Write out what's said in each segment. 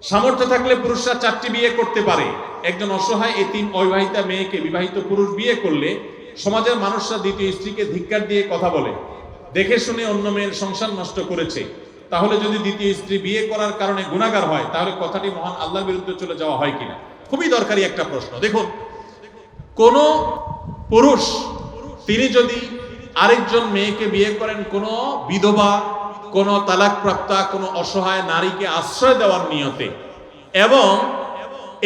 সামর্থ্য থাকলে পুরুষরা 4টি বিয়ে করতে পারে। একজন অসহায় এতিম অবিবাহিতা মেয়েকে বিবাহিত পুরুষ বিয়ে করলে সমাজের মানুষরা দ্বিতীয় স্ত্রীকে ধিক্কার দিয়ে কথা বলে, দেখে শুনে অন্য মেয়ের সংসার নষ্ট করেছে। তাহলে যদি দ্বিতীয় স্ত্রী বিয়ে করার কারণে গুনাহগার হয়, তাহলে কথাটি মহান আল্লাহর বিরুদ্ধে চলে যাওয়া হয় কিনা? খুবই দরকারি একটা প্রশ্ন। দেখুন, কোন পুরুষ তিনি যদি আরেকজন মেয়েকে বিয়ে করেন কোন বিধবা, কোন তালাকপ্রাপ্তা, কোন অসহায় নারীকে আশ্রয় দেওয়ার নিয়তে, এবং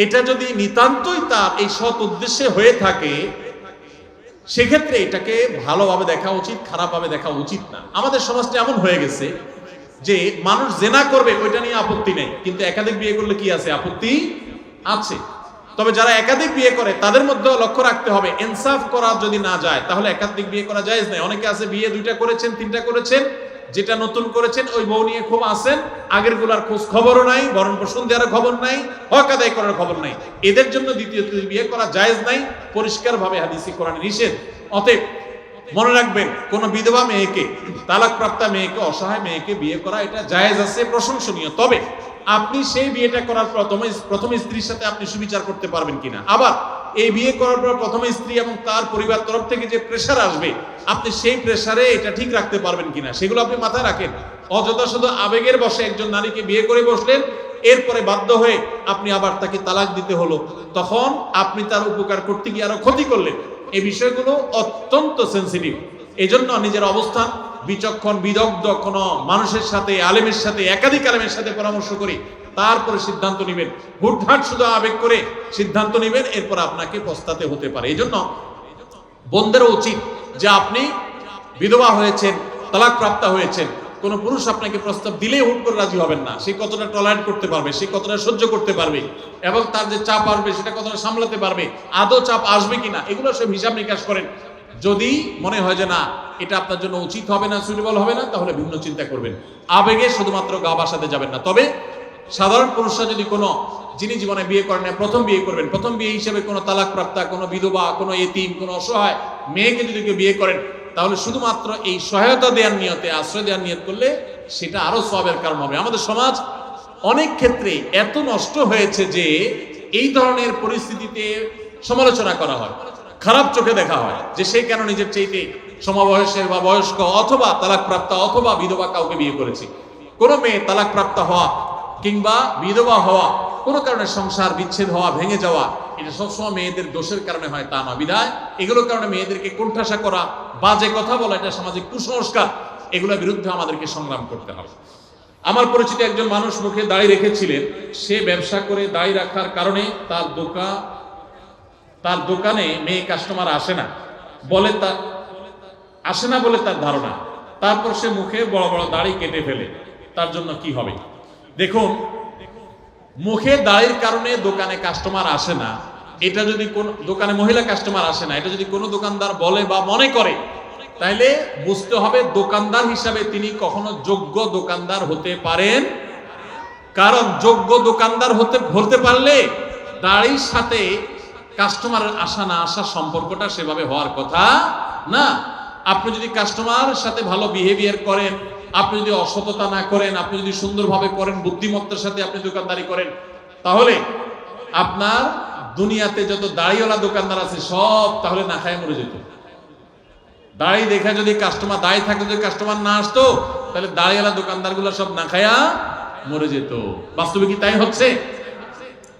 এটা যদি নিতান্তই তার এই সৎ উদ্দেশ্যে হয়ে থাকে, সেক্ষেত্রে এটাকে ভালোভাবে দেখা উচিত, খারাপভাবে দেখা উচিত না। আমাদের সমাজটা এমন হয়ে গেছে যে মানুষ জেনা করবে ওইটা নিয়ে আপত্তি নেই, কিন্তু একাধিক বিয়ে করলে কি আছে? আপত্তি আছে। তবে যারা একাধিক বিয়ে করে তাদের মধ্যে লক্ষ্য রাখতে হবে, ইনসাফ করা যদি না যায় তাহলে একাধিক বিয়ে করা জায়েজ নাই। অনেকে আছে বিয়ে 2টা করেছেন, 3টা করেছেন, যেটা নতুন করেছেন ওই বউ নিয়ে খুব আছেন, আগের গুলার খোঁজ খবরও নাই, ভরণ পোষণ দেওয়ার খবর নাই, হক আদায় করার খবর নাই। এদের জন্য দ্বিতীয় বিয়ে করা জায়েজ নাই, পরিষ্কার ভাবে হাদিসে কোরআনে নিষেধ। অতএব মনে রাখবেন, কোন বিধবা মেয়েকে, তালাকপ্রাপ্তা মেয়েকে, অসহায় মেয়েকে বিয়ে করা এটা জায়েজ আছে, প্রশংসনীয়। তবে আপনি সেই বিয়েটা করার পর প্রথম স্ত্রীর সাথে আপনি সুবিচার করতে পারবেন কিনা, আবার এই বিয়ে করার পর প্রথম স্ত্রী এবং তার পরিবার তরফ থেকে যে প্রেশার আসবে, আপনি সেই প্রেশারে এটা ঠিক রাখতে পারবেন কিনা, সেগুলো আপনি মাথায় রাখেন। অযথা শুধু আবেগের বশে একজন নারীকে বিয়ে করে বসলেন, এরপরে বাধ্য হয়ে আপনি আবার তাকে তালাক দিতে হলো, তখন আপনি তার উপকার করতে গিয়ে আরো ক্ষতি করলেন। এই বিষয়গুলো অত্যন্ত সেন্সিটিভ। এজন্য নিজের অবস্থান বিচক্ষণ বিদগ্ধ কোন মানুষের সাথে, আলেমের সাথে, একাধিক আলেমের সাথে পরামর্শ করে তারপরে সিদ্ধান্ত নেবেন। হুটহাট শুধু আবেগ করে সিদ্ধান্ত নেবেন, এরপর আপনাকে পস্তাতে হতে পারে। এই জন্য বোনদেরও উচিত যে আপনি বিধবা হয়েছেন, তালাকপ্রাপ্তা হয়েছেন, কোন পুরুষ আপনাকে প্রস্তাব দিলেই হুট করে রাজি হবেন না। সে কতটা টলারেট করতে পারবে, সে কতটা সহ্য করতে পারবে, এবং তার যে চাপ আসবে সেটা কতটা সামলাতে পারবে, আদৌ চাপ আসবে কিনা, এগুলো সব হিসাব নিকাশ করেন। যদি মনে হয় যে না এটা আপনার জন্য উচিত হবে না, সুইটেবল হবে না, তাহলে ভিন্ন চিন্তা করবেন। আবেগে শুধুমাত্র গা ভাসাতে যাবেন না। তবে সাধারণ পুরুষরা যদি কোনো, যিনি জীবনে বিয়ে করেন না, প্রথম বিয়ে করবেন, প্রথম বিয়ে হিসেবে কোনো তালাকপ্রাপ্তা, কোনো বিধবা, কোনো এতিম, কোনো অসহায় মেয়েকে যদি কেউ বিয়ে করেন, তাহলে শুধুমাত্র এই সহায়তা দেওয়ার নিয়তে, আশ্রয় দেওয়ার নিয়ত করলে সেটা আরো সওয়াবের কারণ হবে। আমাদের সমাজ অনেক ক্ষেত্রে এত নষ্ট হয়েছে যে এই ধরনের পরিস্থিতিতে সমালোচনা করা হয়, খারাপ চোখে দেখা হয় যে সে কেন নিজের চাইতে সমবয়সের বা বয়স্ক অথবা তালাকপ্রাপ্তা অথবা বিধবা কাউকে বিয়ে করেছে। কোনো মেয়ে তালাকপ্রাপ্তা হওয়া কিংবা বিধবা হওয়া, কোনো কারণে সংসার বিচ্ছেদ হওয়া, ভেঙে যাওয়া, এটা সবসময় মেয়েদের দোষের কারণে হয় তা নয়। বিধায় এগুলোর কারণে মেয়েদেরকে কোণঠাসা করা, বাজে কথা বলা, এটা সামাজিক কুসংস্কার, এগুলোর বিরুদ্ধে আমাদেরকে সংগ্রাম করতে হবে। আমার পরিচিত একজন মানুষ মুখে দাড়ি রেখেছিলেন। সে ব্যবসা করে দাড়ি রাখার কারণে তার দোকানে মেয়ে কাস্টমার আসে না বলে তার ধারণা। তারপর সে মুখে বড় বড় দাড়ি কেটে ফেলে। তার জন্য কি হবে? দেখুন, মুখে দাড়ির কারণে দোকানে কাস্টমার আসে না, এটা যদি কোন দোকানে মহিলা কাস্টমার আসে না, এটা যদি কোনো দোকানদার বলে বা মনে করে, তাইলে বুঝতে হবে দোকানদার হিসাবে তিনি কখনো যোগ্য দোকানদার হতে পারেন। কারণ যোগ্য দোকানদার হতে পারলে দাড়ির সাথে কাস্টমারের আসা না আসার সম্পর্কটা সেভাবে হওয়ার কথা না। আপনি যদি কাস্টমার সাথে ভালো বিহেভিয়ার করেন, আপনি যদি অসততা না করেন, আপনি যদি সুন্দরভাবে করেন, বুদ্ধিমত্তার সাথে আপনি দোকানদারি করেন, তাহলে আপনার দুনিয়াতে যত দাড়িওয়ালা দোকানদার আছে সব তাহলে না খায় মরে যেত। দাড়ি দেখা যদি কাস্টমার, দাড়ি থাকলে যদি কাস্টমার না আসতো, তাহলে দাড়িওয়ালা দোকানদার গুলো সব না খায়া মরে যেত। বাস্তবে কি তাই হচ্ছে?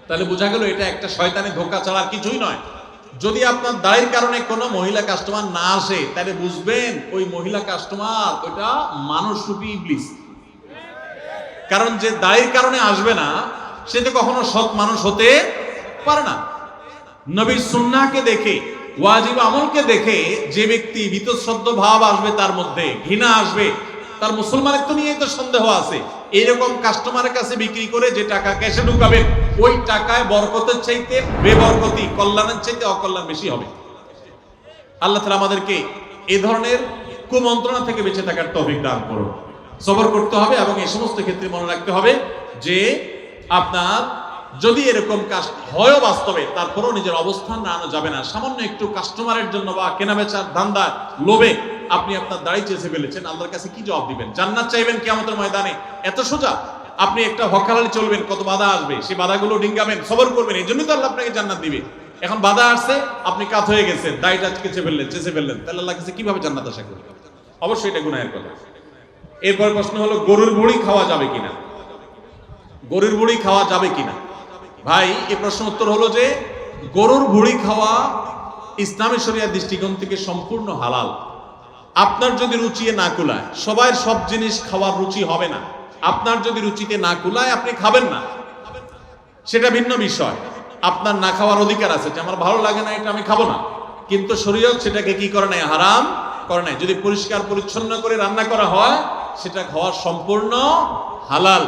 তাহলে বোঝা গেল এটা একটা শয়তানি ধোঁকা ছাড়া আর কিছুই নয়। যদি আপনার দাড়ির কারণে কোনো মহিলা কাস্টমার না আসে, তাহলে বুঝবেন ওই মহিলা কাস্টমার ওইটা মানুষরূপী ইবলিস। কারণ যে দাড়ির কারণে আসবে না সে তো কখনো সৎ মানুষ হতে পারে না। নবীর সুন্নাহকে দেখে, ওয়াজিব আমলকে দেখে যে ব্যক্তি বীতশ্রদ্ধ ভাব আসবে, তার মধ্যে ঘৃণা আসবে, তার মুসলমানের তো নিয়েই তো সন্দেহ আছে। এইরকম কাস্টমারের কাছে বিক্রি করে যে টাকা ক্যাশে ঢুকাবেন, ওই টাকায় বরকতের চাইতে বেবরকতি, কল্যাণের চাইতে অকল্যাণ বেশি হবে। আল্লাহ তাআলা আমাদেরকে এই ধরনের কুমন্ত্রণা থেকে বেঁচে থাকার তৌফিক দান করুন। সবর করতে হবে এবং এই সমস্ত ক্ষেত্রে মনে রাখতে হবে যে আপনার যদি এরকম কাজ হয় বাস্তবে, তারপরেও নিজের অবস্থান রাখানো যাবে না। সামান্য একটু কাস্টমারের জন্য বা কেনাবেচার ধান্দা লোভে আপনি আপনার দাড়ি চেঁচে ফেলেছেন, আল্লাহর কাছে কি জবাব দিবেন? জান্নাত চাইবেন কিয়ামতের ময়দানে? এত সোজা? আপনি একটা হকালালি চলবেন, কত বাধা আসবে, সেই বাধাগুলো ডিঙ্গাবেন, সবর করবেন, এই জন্যই তো আল্লাহ আপনাকে জান্নাত দিবে। এখন বাধা আসছে, আপনি কাত হয়ে গেছেন, দায়টা চেঁচে ফেললেন, তাহলে আল্লাহ কাছে কিভাবে জান্নাত আশা করবেন? অবশ্যই এটা গুনাহের কথা। এরপর প্রশ্ন হলো গরুর ভুঁড়ি খাওয়া যাবে কিনা। গরুর ভুঁড়ি খাওয়া যাবে কিনা ভাই, এই প্রশ্ন উত্তর হলো যে গরুর ভুঁড়ি খাওয়া ইসলামী শরিয়ার দৃষ্টিকোণ থেকে সম্পূর্ণ হালাল। আপনার যদি রুচিয়ে না কুলায়, সবার সব জিনিস খাওয়ার রুচি হবে না। আপনার যদি রুচিতে না কুলায় আপনি খাবেন না, সেটা ভিন্ন বিষয়। আপনার না খাওয়ার অধিকার আছে, যে আমার ভালো লাগে না এটা আমি খাবো না, কিন্তু শরীয়ত সেটাকে কি করে নাই, হারাম করে নাই। যদি পরিষ্কার পরিচ্ছন্ন করে রান্না করা হয় সেটা খাওয়া সম্পূর্ণ হালাল।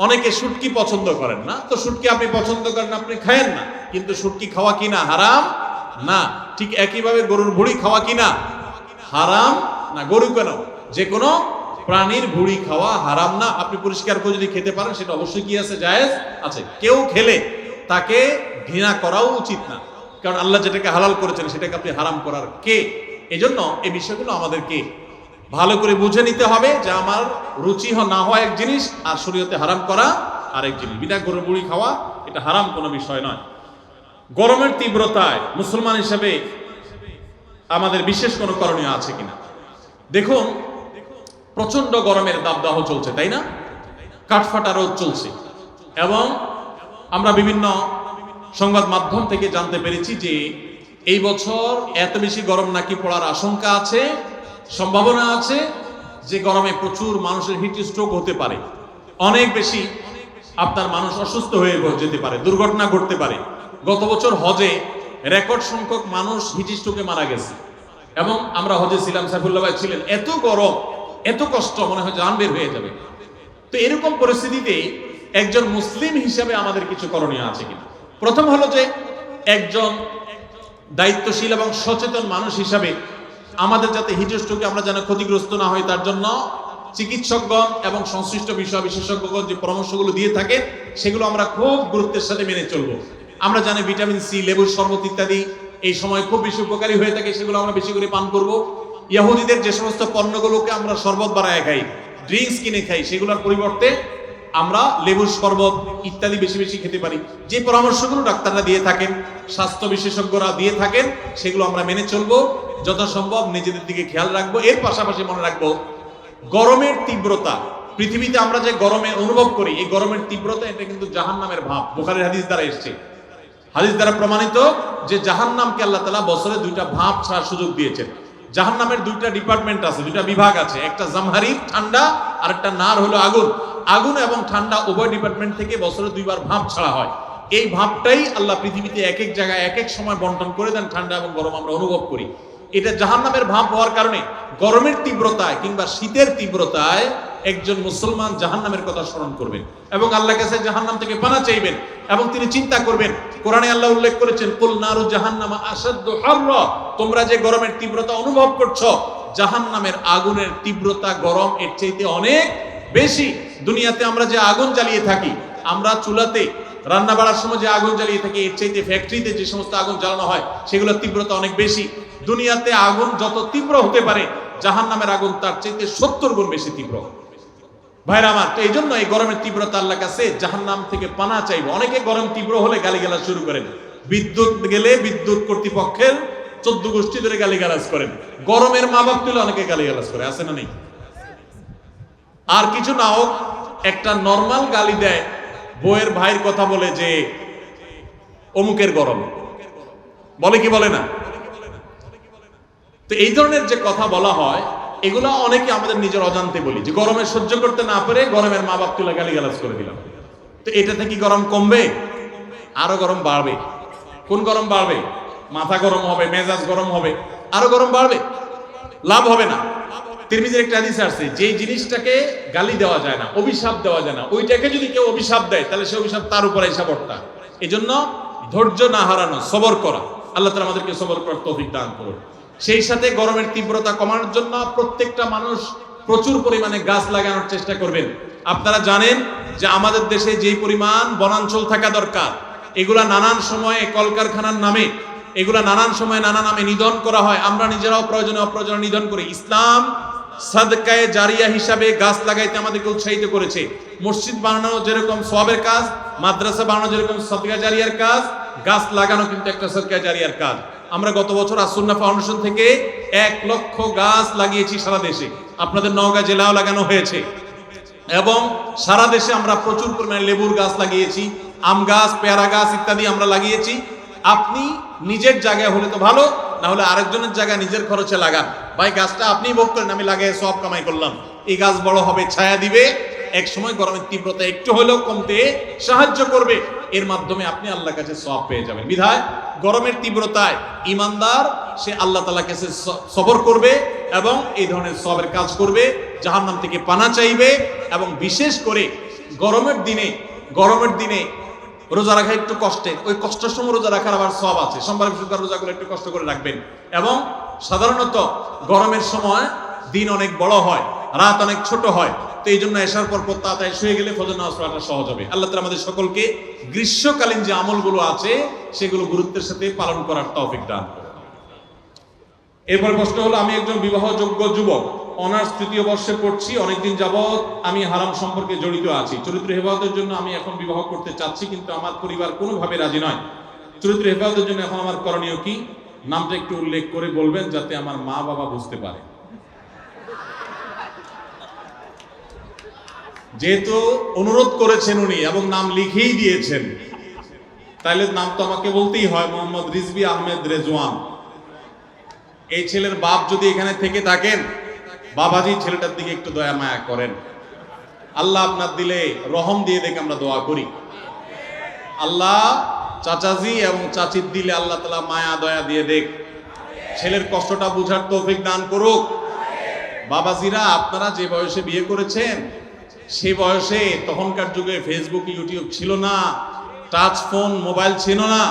অনেকে শুটকি পছন্দ করেন না, তো শুটকি আপনি পছন্দ করেন, আপনি খায়েন না, কিন্তু শুটকি খাওয়া কিনা হারাম না। ঠিক একইভাবে গরুর ভুঁড়ি খাওয়া কিনা হারাম না। গরু কেন, যে কোনো প্রাণীর ভুঁড়ি খাওয়া হারাম না। আপনি পরিষ্কার করে যদি খেতে পারেন সেটা অবশ্যই কি আছে, জায়েজ আছে। কেউ খেলে তাকে ঘৃণা করাও উচিত না, কারণ আল্লাহ যেটাকে হালাল করেছেন সেটাকে আপনি হারাম করার কে? এজন্য এই বিষয়গুলো আমাদেরকে ভালো করে বুঝে নিতে হবে, যে আমার রুচি না হওয়া এক জিনিস আর শরীয়তে হারাম করা আরেক জিনিস। বিনা গরুর ভুঁড়ি খাওয়া এটা হারাম কোনো বিষয় নয়। গরমের তীব্রতায় মুসলমান হিসেবে আমাদের বিশেষ কোনো করণীয় আছে কিনা। দেখুন, প্রচন্ড গরমের দাবদাহ চলছে, তাই না? কাঠফাটা রোদ চলছে, এবং আমরা বিভিন্ন সংবাদ মাধ্যম থেকে জানতে পেরেছি যে এই বছর এত বেশি গরম নাকি পড়ার আশঙ্কা আছে, সম্ভাবনা আছে, যে গরমে প্রচুর মানুষের হিট স্ট্রোক হতে পারে, অনেক বেশি আপনার মানুষ অসুস্থ হয়ে যেতে পারে, দুর্ঘটনা ঘটতে পারে। গত বছর হজে রেকর্ড সংখ্যক মানুষ হিট স্ট্রোকে মারা গেছে, এবং আমরা হজে ছিলাম, সাইফুল্লাহ ভাই ছিলেন। এত গরম, এত কষ্ট, মনে হয় জান বের হয়ে যাবে। তো এরকম পরিস্থিতিতে একজন মুসলিম হিসেবে আমাদের কিছু করণীয় আছে কিনা। প্রথম হলো যে একজন দায়িত্বশীল এবং সচেতন মানুষ হিসাবে আমাদের যাতে হিট স্ট্রোকে আমরা যেন ক্ষতিগ্রস্ত না হই, তার জন্য চিকিৎসকগণ এবং সংশ্লিষ্ট বিষয় বিশেষজ্ঞগণ যে পরামর্শগুলো দিয়ে থাকে সেগুলো আমরা খুব গুরুত্বের সাথে মেনে চলবো। আমরা জানি ভিটামিন সি, লেবুর শরবত ইত্যাদি এই সময় খুব বেশি উপকারী হয়ে থাকে, সেগুলো আমরা বেশি করে পান করব। ইহুদিদের যে সমস্ত পণ্যগুলোকে আমরা শরবত বানায় খাই, ড্রিঙ্কস কিনে খাই, সেগুলোর পরিবর্তে আমরা লেবুর শরবত ইত্যাদি বেশি বেশি খেতে পারি। যে পরামর্শগুলো ডাক্তাররা দিয়ে থাকেন, স্বাস্থ্য বিশেষজ্ঞরা দিয়ে থাকেন, সেগুলো আমরা মেনে চলবো। যথাসম্ভব নিজেদের দিকে খেয়াল রাখবো। এর পাশাপাশি মনে রাখবো, গরমের তীব্রতা, পৃথিবীতে আমরা যে গরমে অনুভব করি, এই গরমের তীব্রতা এটা কিন্তু জাহান্নামের ভাব। বুখারীর হাদিস দ্বারা এসেছে, হাদিস দ্বারা প্রমাণিত যে জাহান্নামকে আল্লাহ তাআলা বছরে দুইটা ভাব ছাড়ার সুযোগ দিয়েছেন। জাহান্নামের দুইটা ডিপার্টমেন্ট আছে, দুইটা বিভাগ আছে, একটা জামহারির ঠান্ডা আর একটা নার হলো আগুন। আগুন এবং ঠান্ডা উভয় ডিপার্টমেন্ট থেকে বছরে দুইবার ভাব ছাড়া হয়। এই ভাবটাই আল্লাহ পৃথিবীতে এক এক জায়গায় এক এক সময় বন্টন করে দেন, ঠান্ডা এবং গরম আমরা অনুভব করি। এটা জাহান্নামের ভাব হওয়ার কারণে গরমের তীব্রতায় কিংবা শীতের তীব্রতায় একজন মুসলমান জাহান্নামের কথা স্মরণ করবেন এবং আল্লাহর কাছে জাহান্নাম থেকে পানা চাইবেন, এবং তিনি চিন্তা করবেন। কোরআনে আল্লাহ উল্লেখ করেছেন, কুল নারু জাহান্নামা আশাদ্দু হাররা, তোমরা যে গরমের তীব্রতা অনুভব করছো, জাহান্নামের আগুনের তীব্রতা, গরম এর চাইতে অনেক বেশি। দুনিয়াতে আমরা যে আগুন জ্বালিয়ে থাকি, আমরা চুলাতে রান্না বাড়ার সময় যে আগুন জ্বালিয়ে থাকি, এর চাইতে ফ্যাক্টরিতে যে সমস্ত আগুন জ্বালানো হয় সেগুলোর তীব্রতা অনেক বেশি। দুনিয়াতে আগুন যত তীব্র হতে পারে, জাহান্নামের আগুন তার চাইতে 70 গুণ বেশি তীব্র। ভাইরা আমার, তো এই জন্য এই গরমের তীব্রতা আল্লাহর কাছে জাহান্নাম থেকে পানা চাইবো। অনেকে গরম তীব্র হলে গালিগালাজ শুরু করেন, বিদ্যুৎ গেলে বিদ্যুৎ কর্তৃপক্ষের 14 গোষ্ঠী ধরে গালিগালাজ করেন, গরমের মা বাপ তুলে অনেকে গালিগালাজ করে, আছে না নেই? আর কিছু না হোক, একটা নর্মাল গালি দেয়, বউয়ের ভাইয়ের কথা বলে যে অমুকের গরম, বলে কি বলে না? তো এই ধরনের যে কথা বলা হয়, এগুলো অনেকে আমাদের নিজের অজান্তে বলি, যে গরমে সহ্য করতে না পারে গরমের মা বাপ তুলে গালিগালাজ করে দিলাম। তো এটাতে কি গরম কমবে? আরো গরম বাড়বে। কোন গরম বাড়বে? মাথা গরম হবে, মেজাজ গরম হবে, আরো গরম বাড়বে, লাভ হবে না। তিরমিজির একটা হাদিস আছে, যে জিনিসটাকে গালি দেওয়া যায় না, অভিশাপ দেওয়া যায় না, ওইটাকে যদি কেউ অভিশাপ দেয় তাহলে সে অভিশাপ তার উপরে এসে বর্তা। এজন্য ধৈর্য না হারানো, সবর করা। আল্লাহ তাআলা আমাদেরকে সবর করার তৌফিক দান করুন। সেই সাথে গরমের তীব্রতা কমানোর জন্য প্রত্যেকটা মানুষ প্রচুর পরিমাণে গাছ লাগানোর চেষ্টা করবেন। আপনারা জানেন যে আমাদের দেশে যেই পরিমাণ বনাঞ্চল থাকা দরকার, এগুলা নানান সময়ে কলকারখানার নামে, এগুলা নানান সময়ে নানা নামে নিধন করা হয়। আমরা নিজেরাও প্রয়োজনে অপ্রয়োজনে নিধন করি। ইসলাম সাদকায়ে জারিয়া হিসাবে গাছ লাগাইতে আমাদেরকে উৎসাহিত করেছে। মসজিদ বানানো যেরকম সওয়াবের কাজ, মাদ্রাসা বানানো যেরকম সাদকা জারিয়ার কাজ, গাছ লাগানো কিন্তু একটা সাদকা জারিয়ার কাজ। আমরা গত বছর আসুন্নাহ ফাউন্ডেশন থেকে 1 লক্ষ গাছ লাগিয়েছি সারা দেশে। আপনাদের নওগাঁ জেলাও লাগানো হয়েছে এবং সারা দেশে আমরা প্রচুর পরিমাণে লেবুর গাছ লাগিয়েছি, আম গাছ, পেয়ারা গাছ ইত্যাদি আমরা লাগিয়েছি। আপনি নিজের জায়গায় হলে তো ভালো, না হলে আরেকজনের জায়গায় নিজের খরচে লাগান। ভাই গাছটা আপনি ভোগ করেন, আমি লাগাই সব কামাই করলাম। এই গাছ বড় হবে, ছায়া দিবে, এক সময় গরমের তীব্রতা একটু হলেও কমতে সাহায্য করবে। এর মাধ্যমে আপনি আল্লাহর কাছে সওয়াব পেয়ে যাবেন। বিধায় গরমের তীব্রতায় ইমানদার সে আল্লাহ তাআলার কাছে সবর করবে এবং এই ধরনের সওয়াবের কাজ করবে, জাহান্নাম থেকে পানা চাইবে। এবং বিশেষ করে গরমের দিনে রোজা রাখা একটু কষ্টের, ওই কষ্টের সময় রোজা রাখার আবার সওয়াব আছে। সোমবার বৃহস্পতিবার রোজা করে একটু কষ্ট করে রাখবেন। এবং সাধারণত গরমের সময় দিন অনেক বড় হয়, রাত অনেক ছোট হয়, তো এই জন্য এশার পর তাড়াতাড়ি শুয়ে গেলে ফজর নামাজ পড়াটা সহজ হবে। আল্লাহ তাআলা আমাদের সকলকে গ্রীষ্মকালীন যে আমলগুলো আছে সেগুলো গুরুত্বের সাথে পালন করার তৌফিক দান করুন। এরপর প্রশ্ন হলো, আমি একজন বিবাহযোগ্য যুবক, অনার্স 3য় বর্ষে পড়ছি। অনেকদিন যাবৎ আমি হারাম সম্পর্কে জড়িত আছি। চরিত্র হেফাজতের জন্য আমি এখন বিবাহ করতে চাচ্ছি, কিন্তু আমার পরিবার কোনোভাবে রাজি নয়। চরিত্র হেফাজতের জন্য এখন আমার করণীয় কি? নামটা একটু উল্লেখ করে বলবেন যাতে আমার মা বাবা বুঝতে পারে। যেহেতু অনুরোধ করেছেন উনি এবং নাম লিখেই দিয়েছেন, তাহলে নাম তো আমাকে বলতেই হয়, মোহাম্মদ রিজভী আহমেদ রেজওয়ান। এই ছেলের বাপ যদি এখানে থেকে থাকেন, বাবাজি ছেলেটার দিকে একটু দয়া মায়া করেন। আল্লাহ আপনার দিলে রহম দিয়ে দেখে আমরা দোয়া করি। আল্লাহ চাচাজি এবং চাচির দিলে আল্লাহ তাআলা মায়া দয়া দিয়ে দেখ, ছেলের কষ্টটা বুঝার তৌফিক দান করুক। বাবাজিরা, আপনারা যে বয়সে বিয়ে করেছেন সেই বয়সে তখনকার যুগে ফেসবুক, ইউটিউব ছিল না, টাচ ফোন, মোবাইল ছিল না,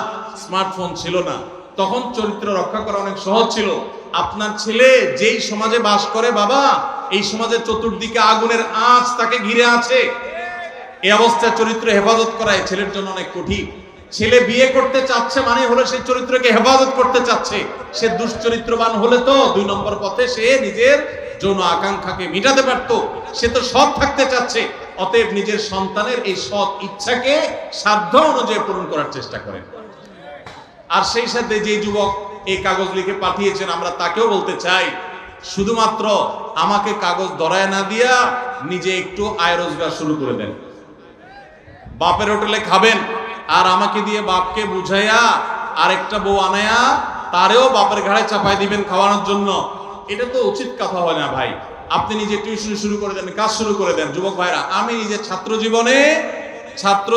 স্মার্টফোন ছিল না। তখন চরিত্র রক্ষা করা অনেক সহজ ছিল। আপনার ছেলে যেই সমাজে বাস করে বাবা, এই সমাজের চতুর্দিকে আগুনের আঁচ তাকে ঘিরে আছে। এই অবস্থায় চরিত্র হেফাজত করায় ছেলের জন্য অনেক কঠিন। ছেলে বিয়ে করতে চাচ্ছে মানে হলো সেই চরিত্রকে হেফাজত করতে চাচ্ছে। সে দুশ্চরিত্রবান হলে তো 2 নম্বর পথে সে নিজের যৌন আকাঙ্ক্ষাকে মিটাতে পারতো। সে তো সৎ থাকতে চাচ্ছে, অতএব নিজের সন্তানের এই সৎ ইচ্ছাকে সাধ্য অনুযায়ী পূরণ করার চেষ্টা করেন। আর সেই সাথে যে যুবক এই কাগজ লিখে পাঠিয়েছেন, আমরা তাকেও বলতে চাই, শুধুমাত্র আমাকে কাগজ ধরায় না দিয়া নিজে একটু আয় রোজগার শুরু করে দেন। বাপের হোটেলে খাবেন আর আমাকে দিয়ে বাপকে বুঝাইয়া আরেকটা বউ আনায়া তারেও বাপের ঘাড়ে চাপাই দিবেন খাওয়ানোর জন্য, এটা তো উচিত কথা হয় না ভাই। আপনি নিজে টিউশন শুরু করে দেন, কাজ শুরু করে দেন। যুবক ভাইরা, আমি নিজে ছাত্র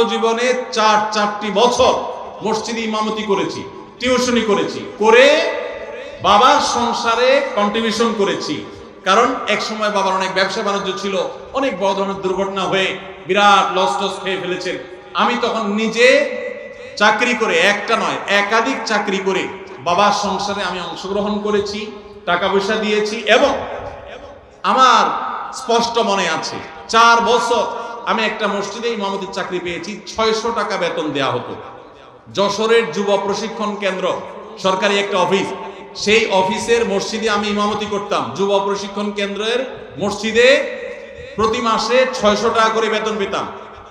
জীবনে 4টি বছর মসজিদে ইমামতি করেছি, টিউশনি করেছি, করে বাবার সংসারে কন্ট্রিবিউশন করেছি। কারণ এক সময় বাবার অনেক ব্যবসা বাণিজ্য ছিল, অনেক বড় ধরনের দুর্ঘটনা হয়ে বিরাট লস টস খেয়ে ফেলেছেন। আমি তখন নিজে চাকরি করে, একটা নয় একাধিক চাকরি করে বাবার সংসারে আমি অংশগ্রহণ করেছি, টাকা পয়সা দিয়েছি। এবং আমার স্পষ্ট মনে আছে 4 বছর আমি একটা মসজিদে ইমামতির চাকরি পেয়েছি। 600 টাকা বেতন দেয়া হতো। যশোরের যুব প্রশিক্ষণ কেন্দ্র সরকারি একটা অফিস, সেই অফিসের মসজিদে আমি ইমামতি করতাম। যুব প্রশিক্ষণ কেন্দ্রের মসজিদে প্রতি মাসে 600 টাকা করে বেতন পেতাম।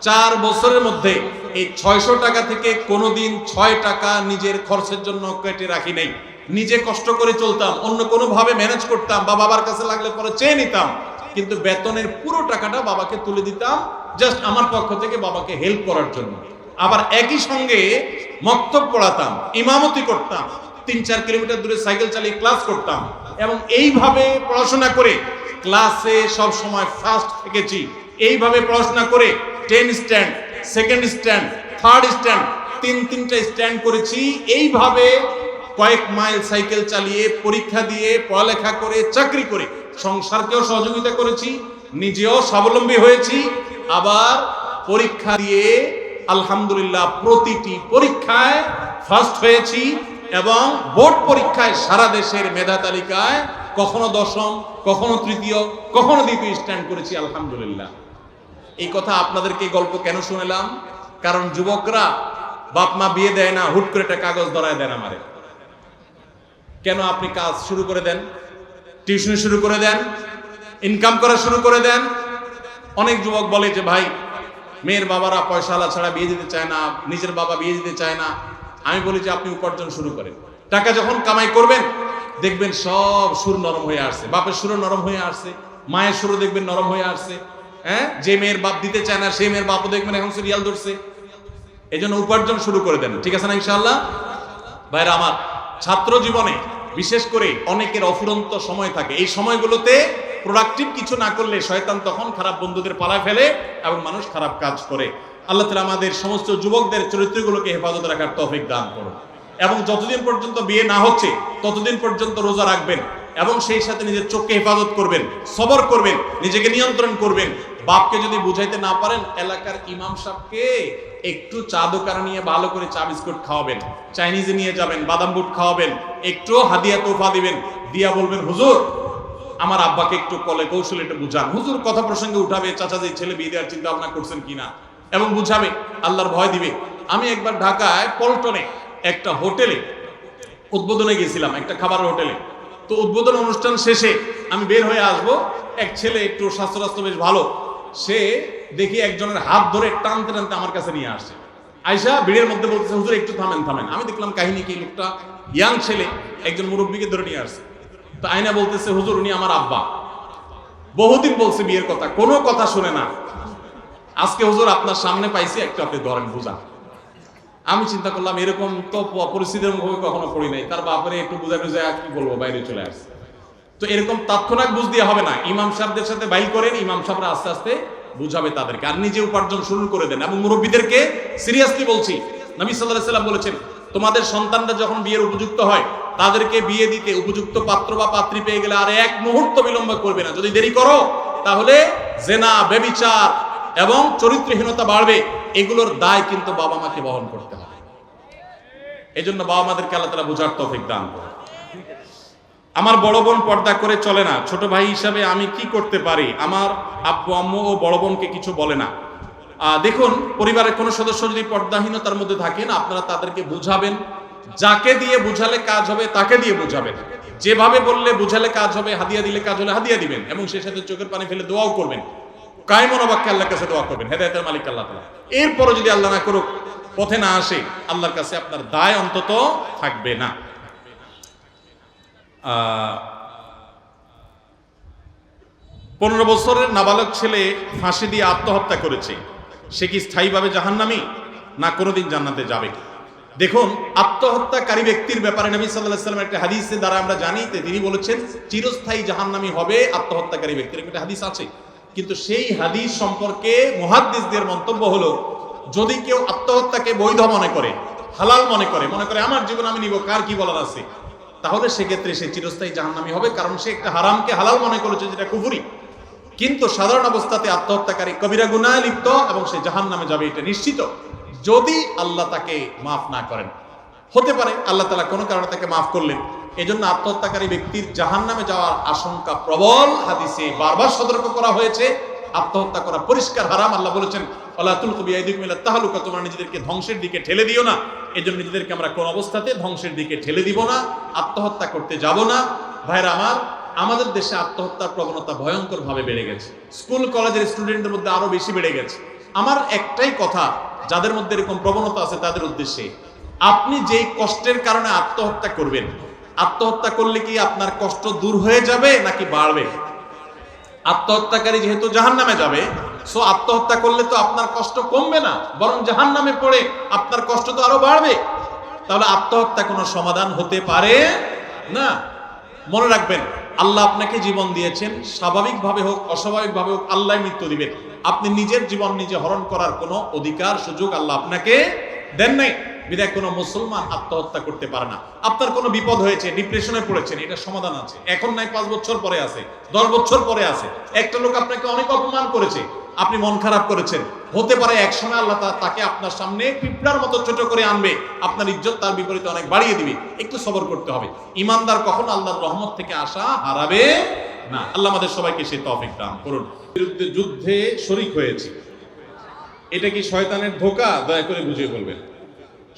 4 বছরের মধ্যে এই 600 টাকা থেকে কোনোদিন 6 টাকা নিজের খরচের জন্য কেটে রাখি নাই। নিজে কষ্ট করে চলতাম, অন্য কোনো ভাবে ম্যানেজ করতাম বা বাবার কাছে লাগলে পরে চেয়ে নিতাম, কিন্তু বেতনের পুরো টাকাটা বাবাকে তুলে দিতাম জাস্ট আমার পক্ষ থেকে বাবাকে হেল্প করার জন্য। আবার একই সঙ্গে মক্তব পড়াতাম, ইমামতি করতাম, 3-4 কিলোমিটার দূরে সাইকেল চালিয়ে ক্লাস করতাম এবং এইভাবে পড়াশোনা করে ক্লাসে সব সময় ফার্স্ট থেকেছি। এইভাবে পড়াশোনা করে 10 stand, 2nd stand, 3rd stand, 3টা স্ট্যান্ড করেছি। এইভাবে কয়েক মাইল সাইকেল চালিয়ে, পরীক্ষা দিয়ে, পড়ালেখা করে, চাকরি করে সংসারকেও সহযোগিতা করেছি, নিজেও স্বাবলম্বী হয়েছি। আবার পরীক্ষা দিয়ে আলহামদুলিল্লাহ প্রতিটি পরীক্ষায় ফার্স্ট হয়েছি এবং বোর্ড পরীক্ষায় সারা দেশের মেধা তালিকায় কখনো 10ম, কখনো 3য়, কখনো 2য় স্ট্যান্ড করেছি আলহামদুলিল্লাহ। এই কথা আপনাদেরকে গল্প কেন শুনালাম? কারণ যুবকরা বাপ মা বিয়ে দেয় না, হুট করে একটা কাগজ ধরায় দেন আমারে। কেন আপনি কাজ শুরু করে দেন, টিউশন শুরু করে দেন, ইনকাম করা শুরু করে দেন। অনেক যুবক বলে যে ভাই মেয়ের বাবারা পয়সাওয়ালা ছাড়া বিয়ে দিতে চায় না, নিজের বাবা বিয়ে দিতে চায় না। আমি বলি যে আপনি উপার্জন শুরু করেন, টাকা যখন কামাই করবেন দেখবেন সব সুর নরম হয়ে আসছে, বাপের সুরও নরম হয়ে আসছে, মায়ের সুরও দেখবেন নরম হয়ে আসছে। হ্যাঁ, যে মেয়ের বাপ দিতে চায় না সেই মেয়ের বাপও দেখবেন এখন সিরিয়াল ধরছে। এই জন্য উপার্জন শুরু করে দেন, ঠিক আছে না ইনশাআল্লাহ? ভাইরা আমার, ছাত্র জীবনে বিশেষ করে অনেকের অফুরন্ত সময় থাকে, এই সময়গুলোতে প্রোডাক্টিভ কিছু না করলে শয়তান তখন খারাপ বন্ধুদের পালায় ফেলে এবং মানুষ খারাপ কাজ করে। আল্লাহ তাআলা আমাদের সমস্ত যুবকদের চরিত্রগুলোকে হেফাজত রাখার তৌফিক দান করুন। এবং যতদিন পর্যন্ত বিয়ে না হচ্ছে ততদিন পর্যন্ত রোজা রাখবেন এবং সেই সাথে নিজের চোখকে হেফাজত করবেন, সবর করবেন, নিজেকে নিয়ন্ত্রণ করবেন। বাপকে যদি বুঝাইতে না পারেন, এলাকার ইমাম সাহেবকে একটু চা দোকানে নিয়ে ভালো করে চা বিস্কুট খাওয়াবেন, চাইনিজে নিয়ে যাবেন, বাদাম বুট খাওয়াবেন, একটু হাদিয়া তোফা দিবেন, দিয়া বলবেন হুজুর আমার আব্বাকে একটু কলে কৌশলে একটু বুঝান। হুজুর কথা প্রসঙ্গে উঠাবে, চাচা যে ছেলে বিয়ে দেওয়ার চিন্তা ভাবনা করছেন কিনা, এবং বুঝাবে, আল্লাহর ভয় দিবে। আমি একবার ঢাকায় পল্টনে একটা হোটেলে উদ্বোধনে গেছিলাম, একটা খাবার হোটেলে। তো উদ্বোধন অনুষ্ঠান শেষে আমি বের হয়ে আসবো, এক ছেলে একটু স্বাস্থ্য বেশ ভালো, সে দেখি একজনের হাত ধরে টানতে টানতে আমার কাছে নিয়ে আসছে। আয়সা ভিড়ের মধ্যে বলতেছে হুজুর একটু থামেন থামেন। আমি দেখলাম কাহিনী কি, লোকটা ইয়াং ছেলে একজন মুরব্বীকে ধরে নিয়ে আসছে। তো আয়না বলতেছে হুজুর উনি আমার আব্বা, বহুদিন বলছে বিয়ের কথা, কোনো কথা শুনে না, আজকে হুজুর আপনার সামনে পাইছি, একটু আপনি ধরেন বুঝান। আমি চিন্তা করলাম এরকম তো পরিস্থিতির মুখে কখনো পড়ি নাই, তার বাপরে একটু বুঝা বুঝা কি বলবো, বাইরে চলে আসছে। তো এরকম তাৎক্ষণিক বুঝ দিয়ে হবে না, ইমাম সাহেবদের সাথে বাইল করেন, ইমাম সাহেবরা আস্তে আস্তে বুঝাবে তাদেরকে, আর নিজে উপার্জন শুরু করে দেন। এবং মুরব্বীদেরকে সিরিয়াসলি বলছি, নবী সাল্লাল্লাহু আলাইহি সাল্লাম বলেছেন তোমাদের সন্তানরা যখন বিয়ের উপযুক্ত হয় তাদেরকে বিয়ে দিতে উপযুক্ত পাত্র বা পাত্রী পেয়ে গেলে আর এক মুহূর্ত বিলম্ব করবে না। যদি দেরি করো তাহলে জেনা, ব্যভিচার এবং চরিত্রহীনতা বাড়বে, এগুলোর দায় কিন্তু বাবা মাকে বহন করতে হবে। এই জন্য বাবা মাদেরকে আল্লাহ তাআলা বুঝার তৌফিক দান করুন। আমার বড় বোন পর্দা করে চলে না, ছোট ভাই হিসাবে আমি কি করতে পারি? আমার আব্বু আম্মু ও বড় বোনকে কিছু বলে না। দেখুন, পরিবারের কোনো সদস্য যদি পর্দাহীনতার মধ্যে থাকেন, আপনারা তাদেরকে বুঝাবেন, যাকে দিয়ে বুঝালে কাজ হবে তাকে দিয়ে বুঝাবেন, যেভাবে বললে বুঝালে কাজ হবে, হাদিয়া দিলে কাজ হলে হাদিয়া দিবেন, এবং সেই সাথে চোখের পানি ফেলে দোয়াও করবেন, কায়মন বাক্যে আল্লাহর কাছে দোয়া করবেন, হেদায়েতের মালিক আল্লাহ তাআলা। এরপরও যদি আল্লাহ না করুক পথে না আসে, আল্লাহর কাছে আপনার দায় অন্তত থাকবে না। 15 বছরের নাবালক ছেলে ফাঁসি দিয়ে আত্মহত্যা করেছে, সে কি স্থায়ীভাবে জাহান্নামী না কোনোদিন জান্নাতে যাবে? দেখুন, আত্মহত্যাকারী ব্যক্তির ব্যাপারে নবী সাল্লাল্লাহু আলাইহি ওয়াসাল্লাম একটা হাদিসের দ্বারা আমরা জানি, তিনি বলেছেন চিরস্থায়ী জাহান্নামী হবে আত্মহত্যাকারী ব্যক্তির, একটা হাদিস আছে। কিন্তু সেই হাদিস সম্পর্কে মুহাদ্দিসদের মন্তব্য হলো, যদি কেউ আত্মহত্যাকে বৈধ মনে করে, হালাল মনে করে আমার জীবন আমি নিব, কার কি বলার আছে, তাহলে সেক্ষেত্রে সে চিরস্থায়ী জাহান্নামী হবে, কারণ সে একটা হারামকে হালাল মনে করেছে, যেটা কুফরি। কিন্তু সাধারণ অবস্থাতে আত্মহত্যাকারী কবিরা গুনাহে লিপ্ত এবং সে জাহান্নামে যাবে, এটা নিশ্চিত, যদি আল্লাহ তাকে মাফ না করেন। হতে পারে আল্লাহ তাআলা কোনো কারণে তাকে মাফ করলেন, এজন্য আত্মহত্যাকারী ব্যক্তির জাহান্নামে যাওয়ার আশঙ্কা প্রবল। হাদিসে বারবার সতর্ক করা হয়েছে, আত্মহত্যা করা পরিষ্কার হারাম। আল্লাহ বলেছেন ওয়ালা তুলকু বিআইদিকুম ইলা তাহলুকা, তোমরা নিজেদেরকে ধ্বংসের দিকে ঠেলে দিও না। এজন্য নিজেদেরকে আমরা কোন অবস্থাতে ধ্বংসের দিকে ঠেলে দিব না, আত্মহত্যা করতে যাব না। ভাইরা আমার, আমাদের দেশে আত্মহত্যার প্রবণতা ভয়ঙ্কর ভাবে বেড়ে গেছে, স্কুল কলেজের স্টুডেন্টদের মধ্যে আরো বেশি বেড়ে গেছে। আমার একটাই কথা, যাদের মধ্যে এরকম প্রবণতা আছে তাদের উদ্দেশ্যে, আপনি যেই কষ্টের কারণে আত্মহত্যা করবেন, আত্মহত্যা করলে কি আপনার কষ্ট দূর হয়ে যাবে নাকি বাড়বে? আত্মহত্যাকারী যেহেতু জাহান্নামে যাবে, সো আত্মহত্যা করলে তো আপনার কষ্ট কমবে না, বরং জাহান্নামে পড়ে আপনার কষ্ট তো আরো বাড়বে। তাহলে আত্মহত্যা কোনো সমাধান হতে পারে না। মনে রাখবেন, আল্লাহ আপনাকে জীবন দিয়েছেন, স্বাভাবিকভাবে হোক অস্বাভাবিকভাবে হোক আল্লাহ মৃত্যু দিবেন। আপনি নিজের জীবন নিজে হরণ করার কোনো অধিকার সুযোগ আল্লাহ আপনাকে দেন নাই। বিধায় কোনো মুসলমান আত্মহত্যা করতে পারে না। আপনার কোনো বিপদ হয়েছে, ডিপ্রেশনে পড়েছেন, এটা সমাধান আছে, এখন নাই 5 বছর পরে আছে, 10 বছর পরে আছে। একটা লোক আপনাকে অনেক অপমান করেছে, আপনি মন খারাপ করেছেন, হতে পারে এক সময় আল্লাহ তাকে আপনার সামনে পিঁপড়ার মতো ছোট করে আনবে, আপনার ইজ্জত তার বিপরীতে অনেক বাড়িয়ে দিবে। একটু সবর করতে হবে। ইমানদার কখনো আল্লাহর রহমত থেকে আশা হারাবে না। আল্লাহ আমাদের সবাইকে সেই তৌফিক দান করুন। বিরুদ্ধে যুদ্ধে শরীক হয়েছে, এটা কি শয়তানের ধোঁকা? দয়া করে বুঝিয়ে বলবেন।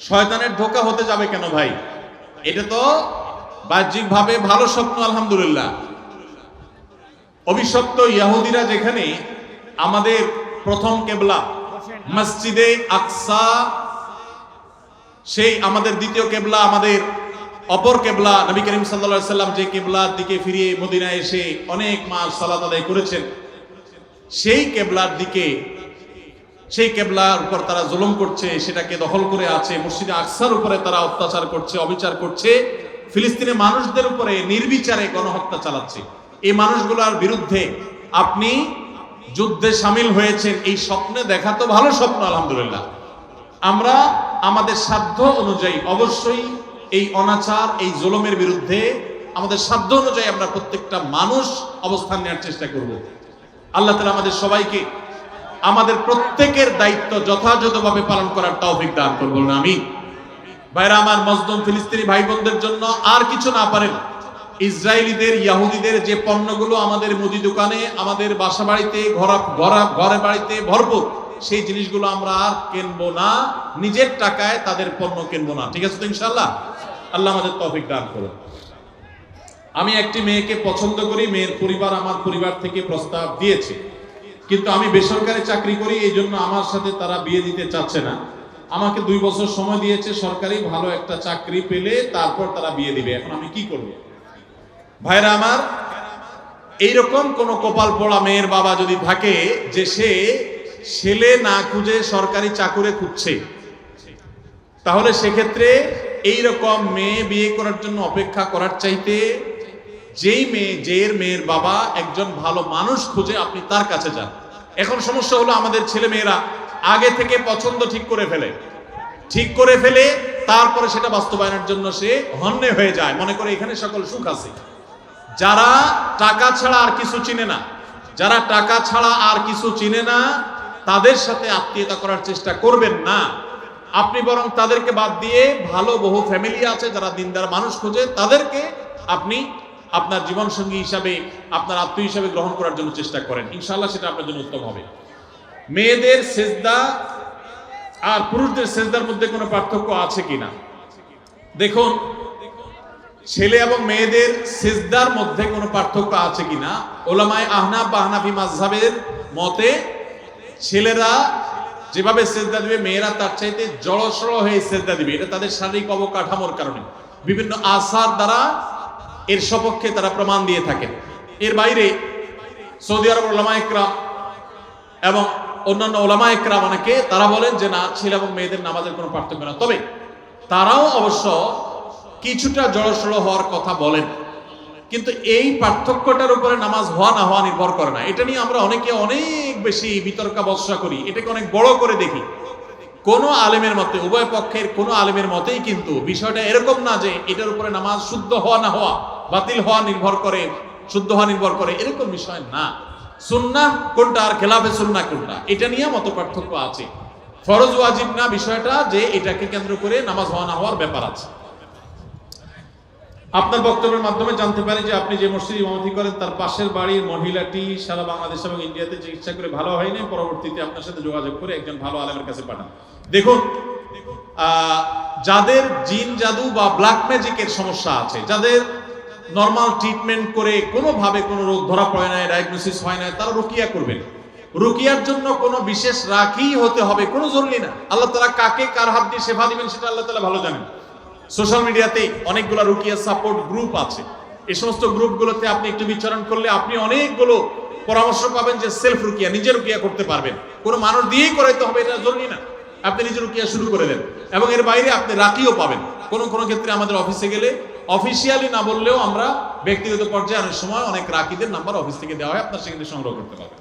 শয়তানের ধোঁকা হতে যাবে কেন ভাই? এটা তো বাহ্যিক ভাবে ভালো স্বপ্ন, আলহামদুলিল্লাহ, অভিশপ্ত ইহুদিরা যেখানে আমাদের প্রথম কেবলা মসজিদে আকসা, সেই আমাদের দ্বিতীয় কেবলা, আমাদের অপর কেবলা নবী করিম সাল্লাল্লাহু আলাইহি সাল্লাম যে কেবলার দিকে ফিরে মদিনায় এসে অনেক মাস সালাত আদায় করেছেন, সেই কেবলার দিকে, সেই কেবলার উপর তারা জুলুম করছে, সেটাকে দখল করে আছে। মসজিদে আকসার উপরে তারা অত্যাচার করছে, অবিচার করছে, ফিলিস্তিনের মানুষদের উপরে নির্বিচারে গণহত্যা চালাচ্ছে। এই মানুষগুলোর বিরুদ্ধে আপনি যুদ্ধে সামিল হয়েছেন, এই স্বপ্নে দেখা তো ভালো স্বপ্ন, আলহামদুলিল্লাহ। আমরা আমাদের সাধ্য অনুযায়ী অবশ্যই এই অনাচার, এই জুলুমের বিরুদ্ধে আমাদের সাধ্য অনুযায়ী আমরা প্রত্যেকটা মানুষ অবস্থান নেওয়ার চেষ্টা করব। আল্লাহ তাআলা আমাদের সবাইকে আমাদের প্রত্যেকের দায়িত্ব যথাযথভাবে পালন করার তৌফিক দান করুন, আমিন। ভাইরা আমার, মজলুম ফিলিস্তিনি ভাই বোনদের জন্য আর কিছু না পারেন, ইসরায়েলিদের, ইহুদিদের যে পণ্যগুলো আমাদের মুদি দোকানে, আমাদের বাসা বাড়িতে, ঘরে বাড়িতে ভরপুর, সেই জিনিসগুলো আমরা আর কিনবো না, নিজের টাকায় তাদের পণ্য কিনবো না। ঠিক আছে তো ইনশাআল্লাহ? আল্লাহ আমাদের তৌফিক দান করুন। আমি একটি মেয়েকে পছন্দ করি, মেয়ের পরিবার আমার পরিবার থেকে প্রস্তাব দিয়েছে, কিন্তু আমি বেসরকারি চাকরি করি, এই জন্য আমার সাথে তারা বিয়ে দিতে চাচ্ছে না। আমাকে 2 বছর সময় দিয়েছে, সরকারি ভালো একটা চাকরি পেলে তারপর তারা বিয়ে দিবে। এখন আমি কি করব? ভাইরা আমার, এইরকম কোন কপাল পোড়া মেয়ের বাবা যদি থাকে যে সে ছেলে না খুঁজে সরকারি চাকুরে খুঁজছে, তাহলে সেক্ষেত্রে এইরকম মেয়ে বিয়ে করার জন্য অপেক্ষা করার চাইতে যেই মেয়ের বাবা একজন ভালো মানুষ খুঁজে আপনি তার কাছে যান। এখন সমস্যা হলো আমাদের ছেলে মেয়েরা আগে থেকে পছন্দ ঠিক করে ফেলে তারপরে সেটা বাস্তবায়নের জন্য সে হন্যে হয়ে যায়, মনে করে এখানে সকল সুখ আছে। যারা টাকা ছাড়া আর কিছু চিনে না, তাদের সাথে আত্মীয়তা করার চেষ্টা করবেন না। আপনি বরং তাদেরকে বাদ দিয়ে ভালো বহু ফ্যামিলি আছে যারা দিনদার মানুষ খোঁজে, তাদেরকে আপনি আপনার জীবন সঙ্গী হিসাবে, আপনার আত্মীয় হিসাবে গ্রহণ করার জন্য চেষ্টা করেন। ইনশাআল্লাহ সেটা আপনার জন্য উত্তম হবে। মেয়েদের সেজদা আর পুরুষদের সেজদার মধ্যে কোনো পার্থক্য আছে কিনা? দেখুন, ছেলে এবং মেয়েদের সেজদার মধ্যে কোনো পার্থক্য আছে কিনা, ওলামায়ে আহনাফ বা হানাফি মাযহাবের মতে ছেলেরা যেভাবে সেজদা দিবে, মেয়েরা তার চাইতে জড়সড় হয়ে সেজদা দিবে। এটা তাদের শারীরিক অবকাঠামোর কারণে, বিভিন্ন আসার দ্বারা এর সপক্ষে তারা প্রমাণ দিয়ে থাকেন। এর বাইরে সৌদি আরব ওলামায়ে ইকরাম এবং অন্যান্য ওলামায়ে ইকরাম অনেকে তারা বলেন যে না, ছেলে এবং মেয়েদের নামাজের কোনো পার্থক্য না। তবে তারাও অবশ্য কিছুটা জড়সড় হওয়ার কথা বলেন, কিন্তু এই পার্থক্যটার উপরে নামাজ হওয়া না হওয়া নির্ভর করে না। এটা নিয়ে আমরা অনেকে অনেক বেশি বিতর্কাবস্থা করি, এটাকে অনেক বড় করে দেখি। কোনো আলেমের মতে, উভয় পক্ষের কোনো আলেমের মতেই কিন্তু বিষয়টা এরকম না যে এটার উপরে নামাজ শুদ্ধ হওয়া না হওয়া, বাতিল হওয়া নির্ভর করে, শুদ্ধ হওয়া নির্ভর করে, এরকম বিষয় না। সুন্নাহ কোনটা আর খেলাফে সুন্নাহ কোনটা, এটা নিয়ে মত পার্থক্য আছে। ফরজ ওয়াজিব না বিষয়টা, যে এটাকে কেন্দ্র করে নামাজ হওয়া না হওয়ার ব্যাপার আছে। আপনার বক্তব্যের মাধ্যমে জানতে পারি যে আপনি যে মসজিদে ইমামতি করেন তার পাশের বাড়ির মহিলাটি সারা বাংলাদেশ এবং ইন্ডিয়াতে চিকিৎসা করে ভালো হয়নি, পরবর্তীতে আপনার সাথে যোগাযোগ করে একজন ভালো আলেমের কাছে পাঠান। দেখুন, যাদের জিন জাদু বা ব্ল্যাক ম্যাজিকের সমস্যা আছে, যাদের নর্মাল ট্রিটমেন্ট করে কোনোভাবে কোনো রোগ ধরা পড়ে না, ডায়াগনোসিস হয় না, তারা রুকিয়া করবেন। রুকিয়ার জন্য কোনো বিশেষ রাখি হতে হবে কোনো জরুরি না। আল্লাহ তাআলা কাকে কার হাত দিয়ে শেফা দিবেন সেটা আল্লাহ তাআলা ভালো জানেন। সোশ্যাল মিডিয়াতে অনেকগুলো রুকিয়া সাপোর্ট গ্রুপ আছে, এই সমস্ত গ্রুপগুলোতে আপনি একটু বিচরণ করলে আপনি অনেকগুলো পরামর্শ পাবেন যে সেলফ রুকিয়া, নিজে রুকিয়া করতে পারবেন। কোনো মানুষ দিয়েই করাইতে হবে এটা জরুরি না, আপনি নিজে রুকিয়া শুরু করে দেন। এবং এর বাইরে আপনি রাকিও পাবেন। কোনো ক্ষেত্রে আমাদের অফিসে গেলে অফিসিয়ালি না বললেও আমরা ব্যক্তিগত পর্যায়ে অনেক সময় অনেক রাকিদের নাম্বার অফিস থেকে দেওয়া হয়, আপনার সেখানে সংগ্রহ করতে পারবেন।